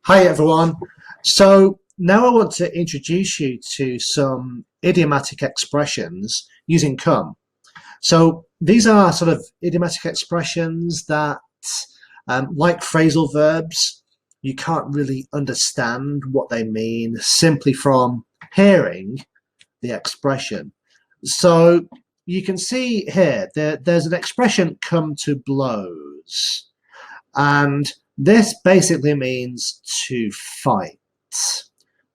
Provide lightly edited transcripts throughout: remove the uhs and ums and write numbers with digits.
Hi everyone. So now I want to introduce you to some idiomatic expressions using come. So these are sort of idiomatic expressions that, like phrasal verbs, you can't really understand what they mean simply from hearing the expression. So you can see here, there's an expression come to blows. And this basically means to fight,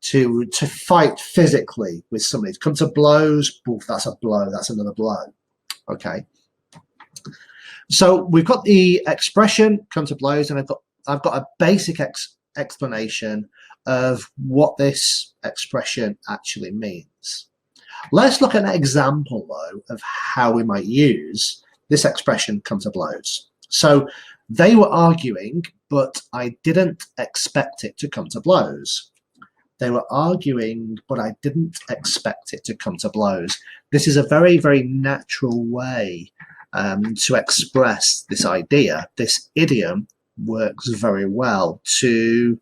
to fight physically with somebody. To come to blows, oof, that's a blow, that's another blow. Okay. So we've got the expression come to blows, and I've got a basic explanation of what this expression actually means. Let's look at an example though of how we might use this expression come to blows. So they were arguing, but I didn't expect it to come to blows. They were arguing, but I didn't expect it to come to blows. This is a very, very natural way to express this idea. This idiom works very well to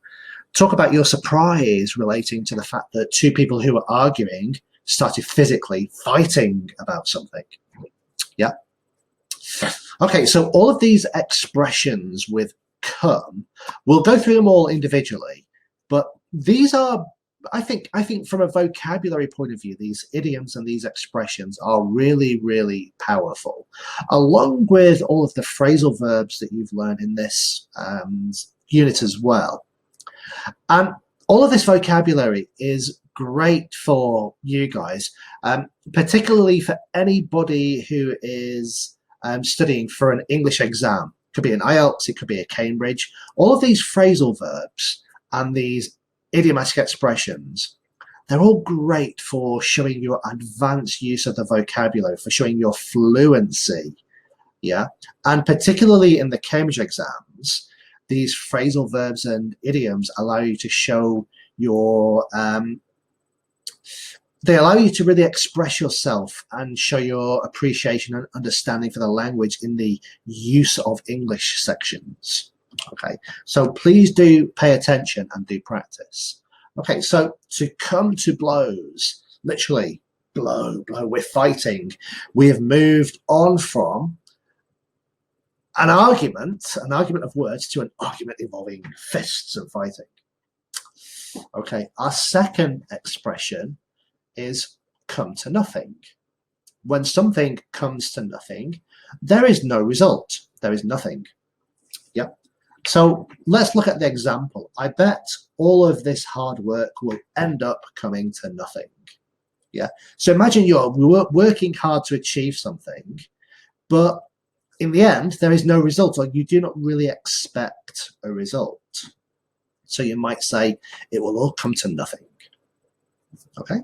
talk about your surprise relating to the fact that two people who were arguing started physically fighting about something. Yeah. Okay, so all of these expressions with come, we'll go through them all individually, but these are, I think from a vocabulary point of view, these idioms and these expressions are really, really powerful, along with all of the phrasal verbs that you've learned in this unit as well. And all of this vocabulary is great for you guys, particularly for anybody who is studying for an English exam. It could be an IELTS, it could be a Cambridge. All of these phrasal verbs and these idiomatic expressions, they're all great for showing your advanced use of the vocabulary, for showing your fluency. Yeah, and particularly in the Cambridge exams, these phrasal verbs and idioms allow you to show your they allow you to really express yourself and show your appreciation and understanding for the language in the use of English sections. Okay, so please do pay attention and do practice. Okay, so to come to blows, literally blow, we're fighting. We have moved on from an argument of words to an argument involving fists and fighting. Okay, our second expression is come to nothing. When something comes to nothing, there is no result. There is nothing. Yep. So let's look at the example. I bet all of this hard work will end up coming to nothing. Yeah. So imagine you're working hard to achieve something, but in the end, there is no result, or you do not really expect a result. So you might say it will all come to nothing. Okay.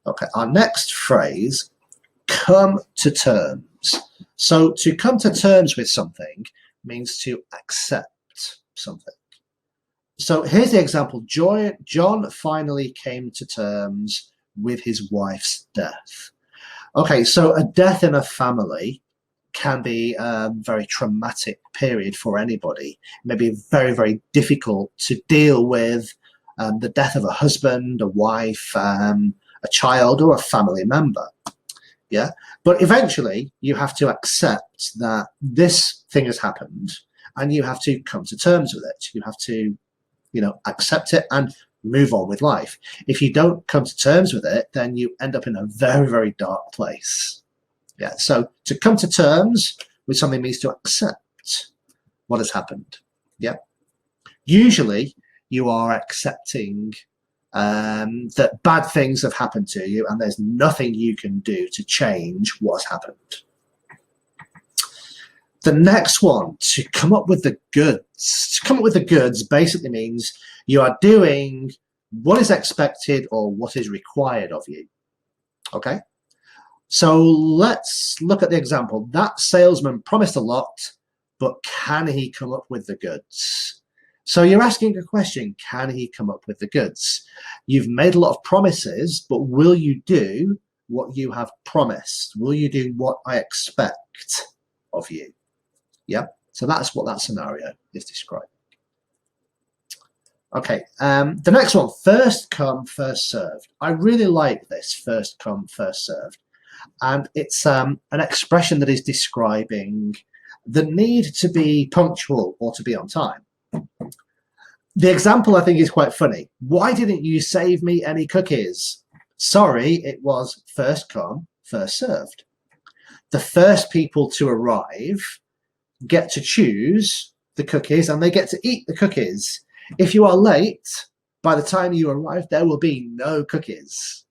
Okay, our next phrase, come to terms. So to come to terms with something means to accept something. So here's the example. John finally came to terms with his wife's death. Okay, so a death in a family can be a very traumatic period for anybody. It may be very, very difficult to deal with the death of a husband, a wife, a child, or a family member. Yeah, but eventually you have to accept that this thing has happened and you have to come to terms with it. You have to, accept it and move on with life. If you don't come to terms with it, then you end up in a very, very dark place. Yeah, so to come to terms with something means to accept what has happened. Yeah, usually you are accepting that bad things have happened to you and there's nothing you can do to change what's happened. The next one, to come up with the goods. To come up with the goods basically means you are doing what is expected or what is required of you. Okay, so let's look at the example. That salesman promised a lot, but can he come up with the goods? So you're asking a question, can he come up with the goods? You've made a lot of promises, but will you do what you have promised? Will you do what I expect of you? Yep. So that's what that scenario is describing. Okay, the next one, first come, first served. I really like this, first come, first served. And it's an expression that is describing the need to be punctual or to be on time. The example I think is quite funny. Why didn't you save me any cookies? Sorry, it was first come, first served. The first people to arrive get to choose the cookies and they get to eat the cookies. If you are late, by the time you arrive, there will be no cookies.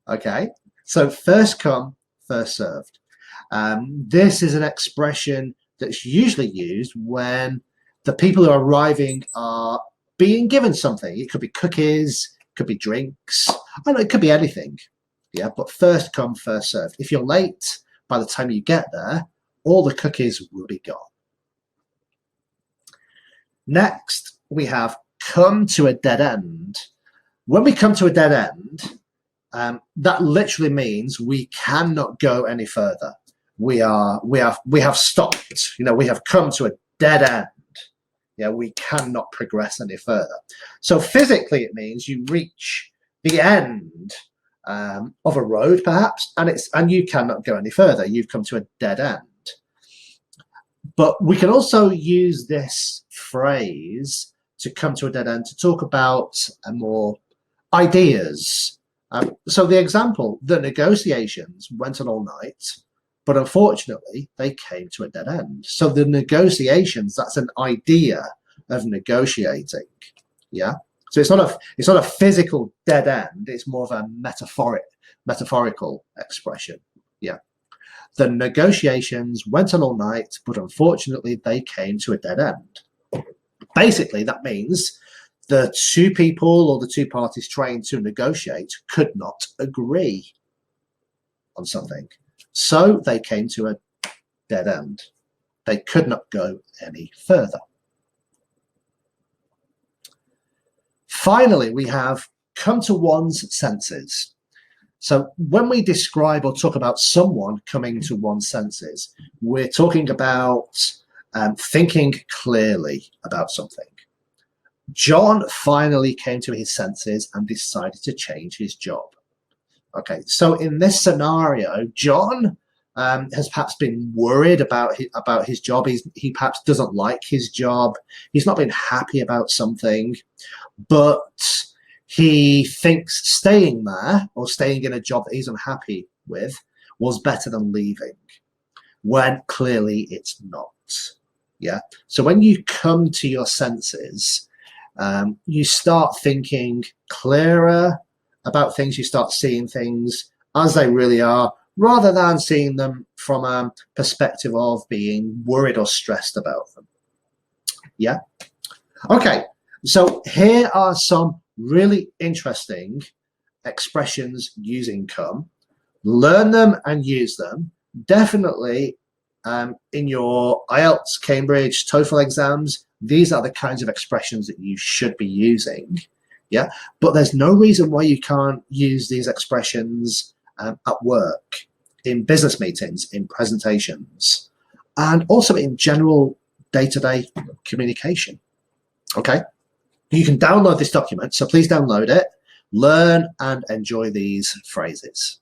Okay, so first come, first served. This is an expression that's usually used when the people who are arriving are being given something. It could be cookies, it could be drinks, I know, it could be anything. Yeah, but first come, first served. If you're late, by the time you get there, all the cookies will be gone. Next, we have come to a dead end. When we come to a dead end, that literally means we cannot go any further. We have stopped. You know, we have come to a dead end. Yeah, we cannot progress any further. So physically, it means you reach the end of a road, perhaps, and you cannot go any further. You've come to a dead end. But we can also use this phrase to come to a dead end to talk about more ideas. So the example, the negotiations went on all night, but unfortunately they came to a dead end. So the negotiations, that's an idea of negotiating. Yeah. So it's not a physical dead end, it's more of a metaphorical expression. Yeah. The negotiations went on all night, but unfortunately they came to a dead end. Basically, that means the two people or the two parties trying to negotiate could not agree on something. So they came to a dead end. They could not go any further. Finally, we have come to one's senses. So when we describe or talk about someone coming to one's senses, we're talking about thinking clearly about something. John finally came to his senses and decided to change his job. Okay, so in this scenario, John has perhaps been worried about his job. He perhaps doesn't like his job. He's not been happy about something, but he thinks staying there or staying in a job that he's unhappy with was better than leaving, when clearly it's not. Yeah. So when you come to your senses, you start thinking clearer about things. You start seeing things as they really are, rather than seeing them from a perspective of being worried or stressed about them. Yeah. Okay. So here are some really interesting expressions using come. Learn them and use them. Definitely in your IELTS, Cambridge, TOEFL exams, these are the kinds of expressions that you should be using. Yeah, but there's no reason why you can't use these expressions at work, in business meetings, in presentations, and also in general day-to-day communication. Okay. You can download this document, so please download it, learn and enjoy these phrases.